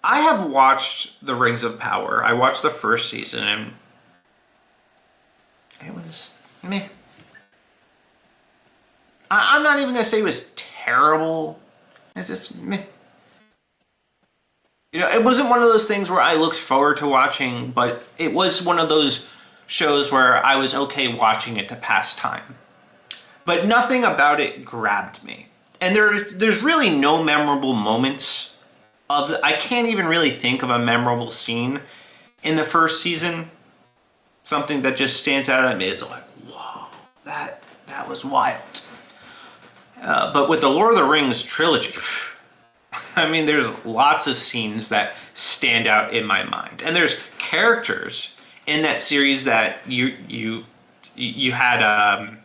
I have watched The Rings of Power. I watched the first season and it was meh. I'm not even going to say it was terrible. It's just meh. You know, it wasn't one of those things where I looked forward to watching, but it was one of those shows where I was okay watching it to pass time. But nothing about it grabbed me. And there's really no memorable moments I can't even really think of a memorable scene in the first season. Something that just stands out at me. It's like, whoa, that was wild. But with the Lord of the Rings trilogy, I mean, there's lots of scenes that stand out in my mind. And there's characters in that series that you had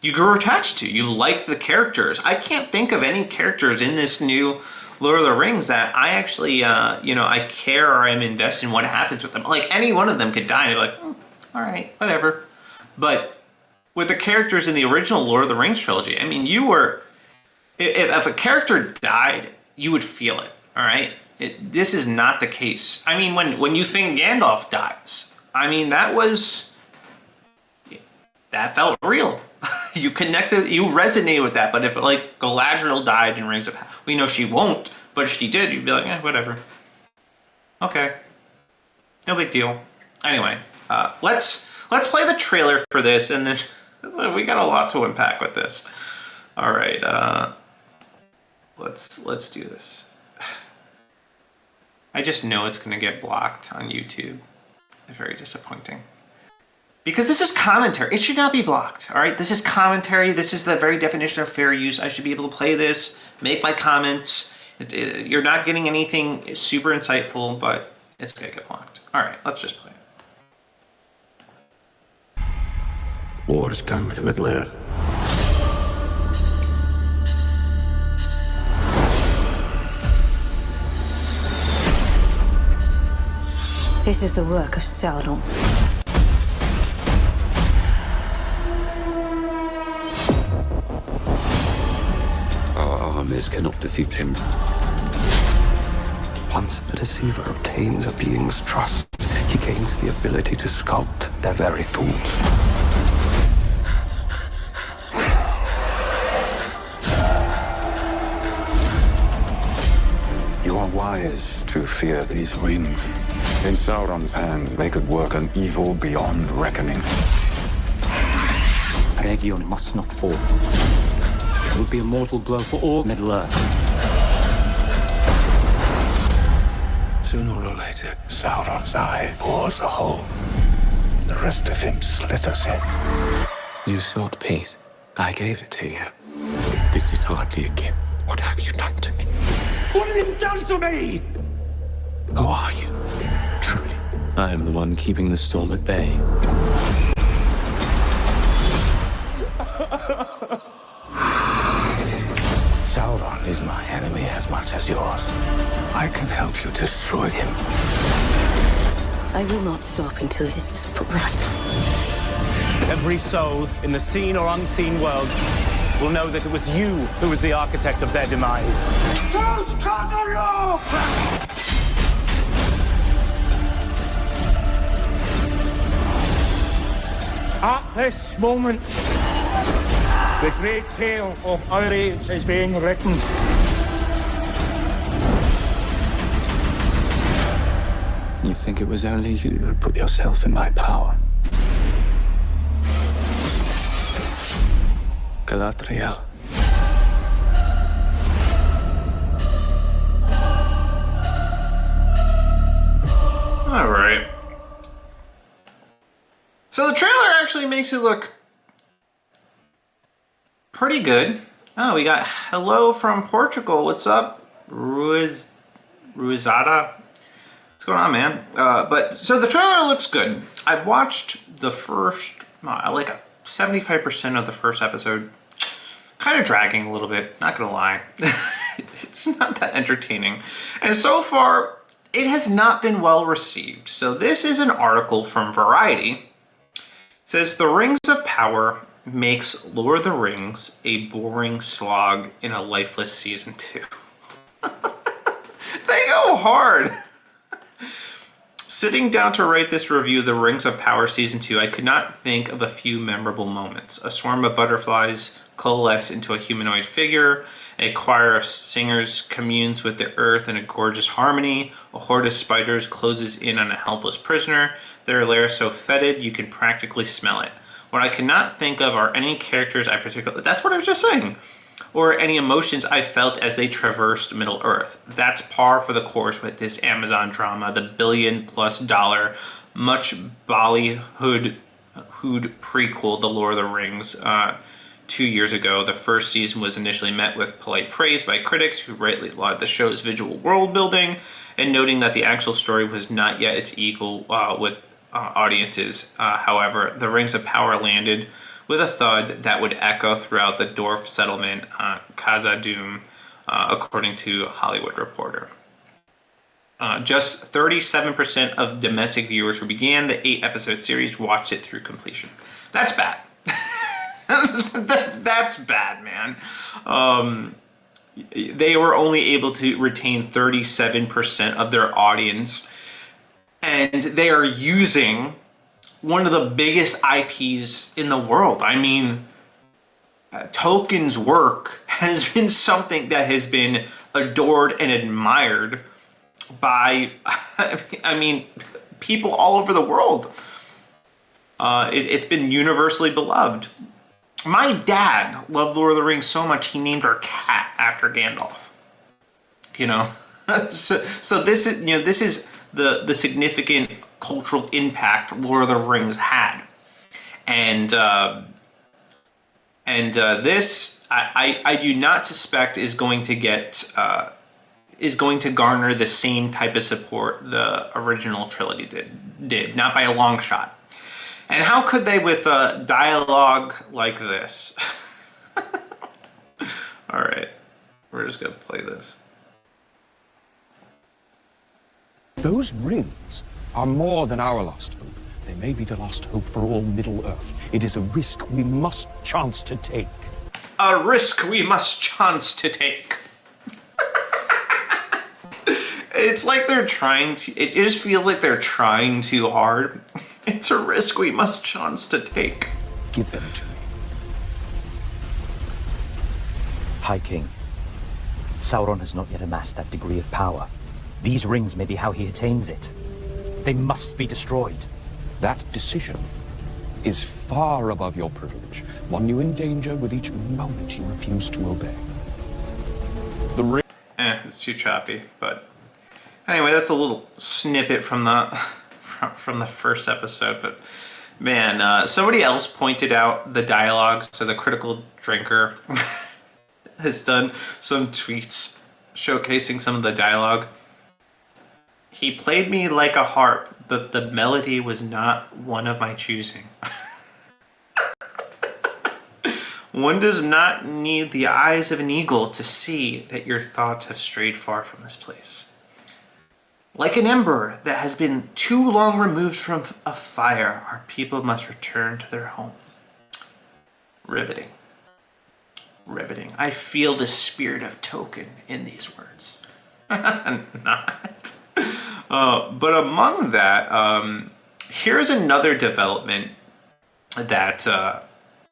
you grew attached to. You liked the characters. I can't think of any characters in this new Lord of the Rings that I actually I care or I'm invested in what happens with them. Like, any one of them could die and you're like, all right, whatever. But with the characters in the original Lord of the Rings trilogy, I mean, if a character died, you would feel it, all right? This is not the case. I mean, when you think Gandalf dies, I mean, that felt real. You connected, you resonated with that. But if, like, Galadriel died in Rings of Power, we know she won't, but if she did, you'd be like, whatever. Okay. No big deal. Anyway, let's play the trailer for this, and then we got a lot to unpack with this. All right, let's do this. I just know it's going to get blocked on YouTube. It's very disappointing. Because this is commentary. It should not be blocked, all right? This is commentary. This is the very definition of fair use. I should be able to play this, make my comments. You're not getting anything super insightful, but it's going to get blocked. All right, let's just play it. War has come to Middle-earth. This is the work of Sauron. Our armies cannot defeat him. Once the deceiver obtains a being's trust, he gains the ability to sculpt their very thoughts. You are wise to fear these rings. In Sauron's hands, they could work an evil beyond reckoning. Region must not fall. It will be a mortal blow for all Middle-earth. Sooner or later, Sauron's eye bores a hole. The rest of him slithers in. You sought peace. I gave it to you. This is hardly a gift. What have you done to me? What have you done to me? Who are you? Truly, I am the one keeping the storm at bay. Sauron is my enemy as much as yours. I can help you destroy him. I will not stop until this is put right. Every soul in the seen or unseen world will know that it was you who was the architect of their demise. At this moment, the great tale of our age is being written. You think it was only you who put yourself in my power? Galadriel. All right. So the trailer actually makes it look pretty good. Oh, we got hello from Portugal. What's up, Ruizada? What's going on, man? So the trailer looks good. I've watched the first, like 75% of the first episode. Kind of dragging a little bit, not gonna lie. It's not that entertaining. And so far, it has not been well received. So this is an article from Variety. It says, The Rings of Power makes Lord of the Rings a boring slog in a lifeless season 2. They go so hard. Sitting down to write this review of The Rings of Power Season 2, I could not think of a few memorable moments. A swarm of butterflies coalesce into a humanoid figure. A choir of singers communes with the earth in a gorgeous harmony. A horde of spiders closes in on a helpless prisoner. Their lair so fetid you can practically smell it. What I cannot think of are any characters I particularly... That's what I was just saying. Or any emotions I felt as they traversed Middle-earth. That's par for the course with this Amazon drama, the $1 billion+ much Bollywood prequel, The Lord of the Rings. 2 years ago, the first season was initially met with polite praise by critics who rightly lauded the show's visual world building, and noting that the actual story was not yet its equal with audiences. However, The Rings of Power landed with a thud that would echo throughout the dwarf settlement, Khazad-dûm, according to Hollywood Reporter. Just 37% of domestic viewers who began the 8-episode series watched it through completion. That's bad. That's bad, man. They were only able to retain 37% of their audience, and they are using one of the biggest IPs in the world. I mean, Tolkien's work has been something that has been adored and admired by, I mean, people all over the world. It's been universally beloved. My dad loved Lord of the Rings so much he named our cat after Gandalf. You know, so this is, you know, this is the significant cultural impact Lord of the Rings had, and this I do not suspect is going to get garner the same type of support the original trilogy did, not by a long shot. And how could they with dialogue like this? All right, we're just gonna play this. Those rings are more than our lost hope. They may be the lost hope for all Middle-earth. It is a risk we must chance to take. A risk we must chance to take. It's like they're trying to... It just feels like they're trying too hard. It's a risk we must chance to take. Give them to me. High King, Sauron has not yet amassed that degree of power. These rings may be how he attains it. They must be destroyed. That decision is far above your privilege, one you endanger with each moment you refuse to obey. The ring... It's too choppy, but... Anyway, that's a little snippet from the first episode, but... Man, somebody else pointed out the dialogue, so the Critical Drinker has done some tweets showcasing some of the dialogue. He played me like a harp, but the melody was not one of my choosing. One does not need the eyes of an eagle to see that your thoughts have strayed far from this place. Like an ember that has been too long removed from a fire, our people must return to their home. Riveting. Riveting. I feel the spirit of Tolkien in these words. Not. But among that, here's another development that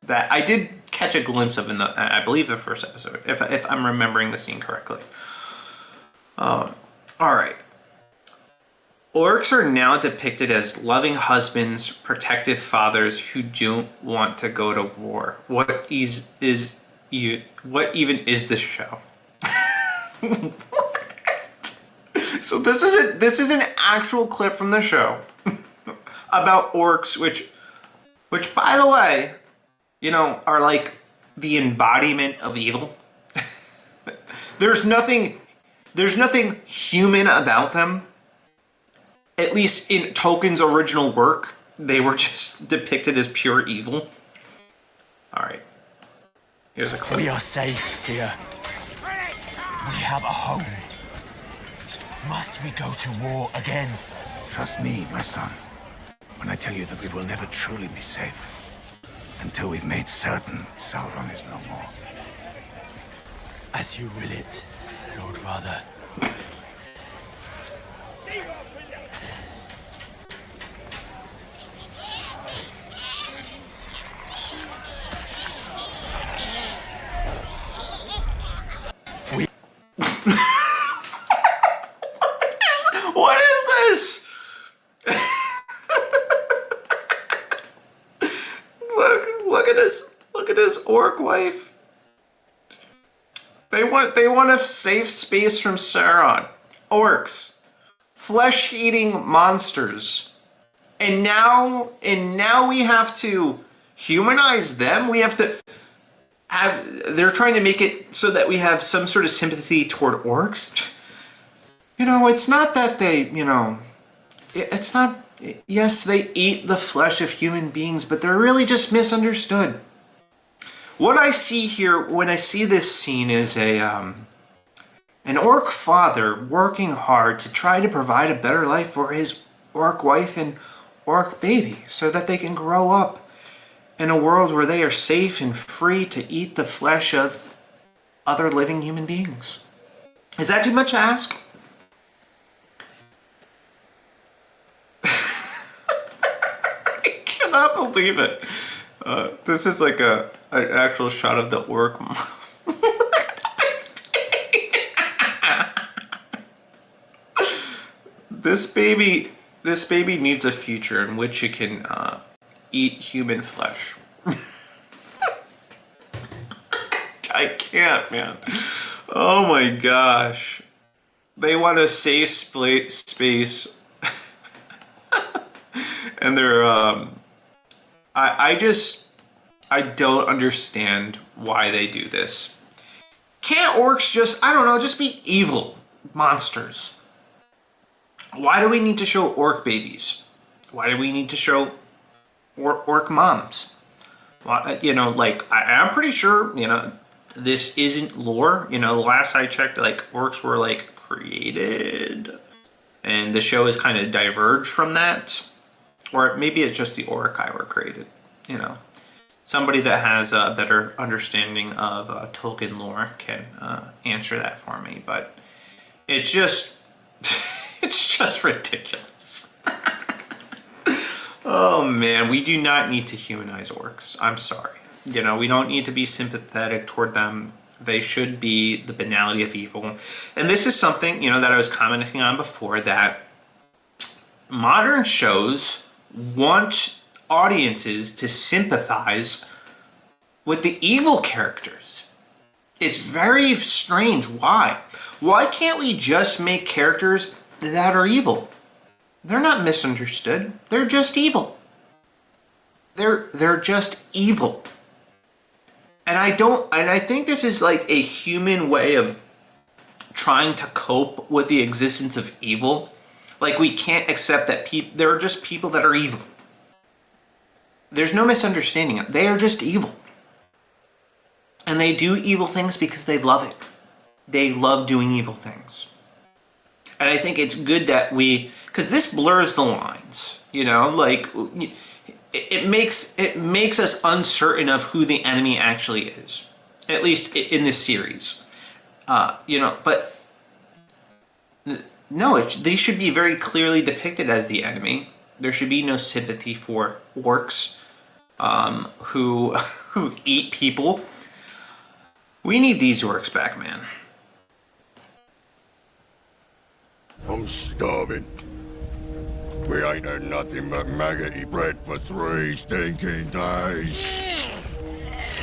that I did catch a glimpse of in the, I believe, the first episode, if I'm remembering the scene correctly. All right. Orcs are now depicted as loving husbands, protective fathers who don't want to go to war. What even is this show? So this is an actual clip from the show about orcs, which by the way, you know, are like the embodiment of evil. There's nothing human about them. At least in Tolkien's original work, they were just depicted as pure evil. All right, here's a clip. We are safe here. We have a home. Must we go to war again? Trust me, my son, when I tell you that we will never truly be safe until we've made certain Sauron is no more. As you will it, Lord Father. What is this? Look at his orc wife. They want a safe space from Sauron. Orcs. Flesh-eating monsters. And now we have to humanize them. We have to they're trying to make it so that we have some sort of sympathy toward orcs. You know, it's not that they, it's not, yes, they eat the flesh of human beings, but they're really just misunderstood. What I see here when I see this scene is an orc father working hard to try to provide a better life for his orc wife and orc baby so that they can grow up in a world where they are safe and free to eat the flesh of other living human beings. Is that too much to ask? I cannot believe it. This is like an actual shot of the orc mom. This baby needs a future in which it can eat human flesh. I can't, man. Oh my gosh. They want a safe space. And they're, I don't understand why they do this. Can't orcs just, I don't know, just be evil monsters? Why do we need to show orc babies? Why do we need to show orc moms? Well, I'm pretty sure, this isn't lore. The last I checked, orcs were created, and the show has kind of diverged from that. Or maybe it's just the Orcai were created. Somebody that has a better understanding of Tolkien lore can answer that for me. But it's just, it's just ridiculous. Oh man, we do not need to humanize orcs. I'm sorry. We don't need to be sympathetic toward them. They should be the banality of evil. And this is something, that I was commenting on before, that modern shows want audiences to sympathize with the evil characters. It's very strange. Why? Why can't we just make characters that are evil? They're not misunderstood. They're just evil. They're just evil. And I think this is like a human way of trying to cope with the existence of evil. Like, we can't accept that there are just people that are evil. There's no misunderstanding it. They are just evil. And they do evil things because they love it. They love doing evil things. And I think it's good that because this blurs the lines, it makes us uncertain of who the enemy actually is, at least in this series, but no, they should be very clearly depicted as the enemy. There should be no sympathy for orcs, who eat people. We need these orcs back, man. I'm starving. We ain't had nothing but maggoty bread for 3 stinking days.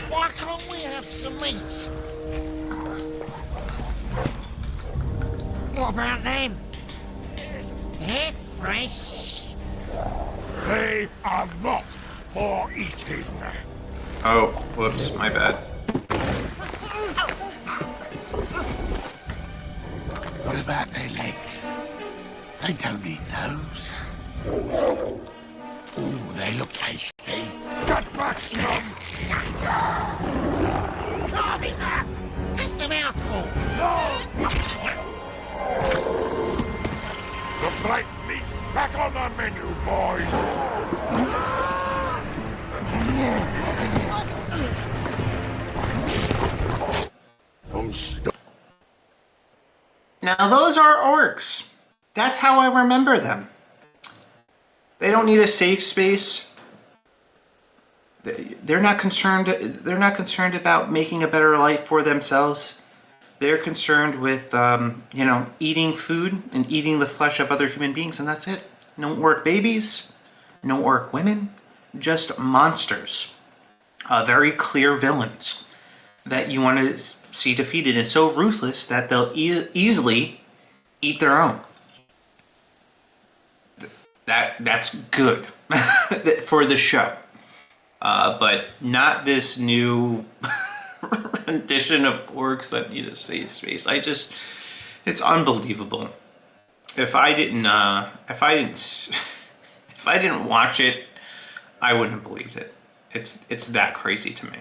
Why can't we have some meat? What about them? They're fresh. They are not for eating. Oh, whoops, my bad. What about their legs? They don't eat those. Ooh, they look tasty. Get back, scum! Carve it up! Just a mouthful. Looks like meat back on the menu, boys. I'm stuck. Now those are orcs. That's how I remember them. They don't need a safe space. They're not concerned about making a better life for themselves. They're concerned with, eating food and eating the flesh of other human beings, and that's it. No orc babies, no orc women, just monsters. Very clear villains that you want to see defeated, and so ruthless that they'll easily eat their own. That's good for the show. But not this new rendition of orcs that need a safe space. It's unbelievable. If I didn't watch it, I wouldn't have believed it. It's that crazy to me.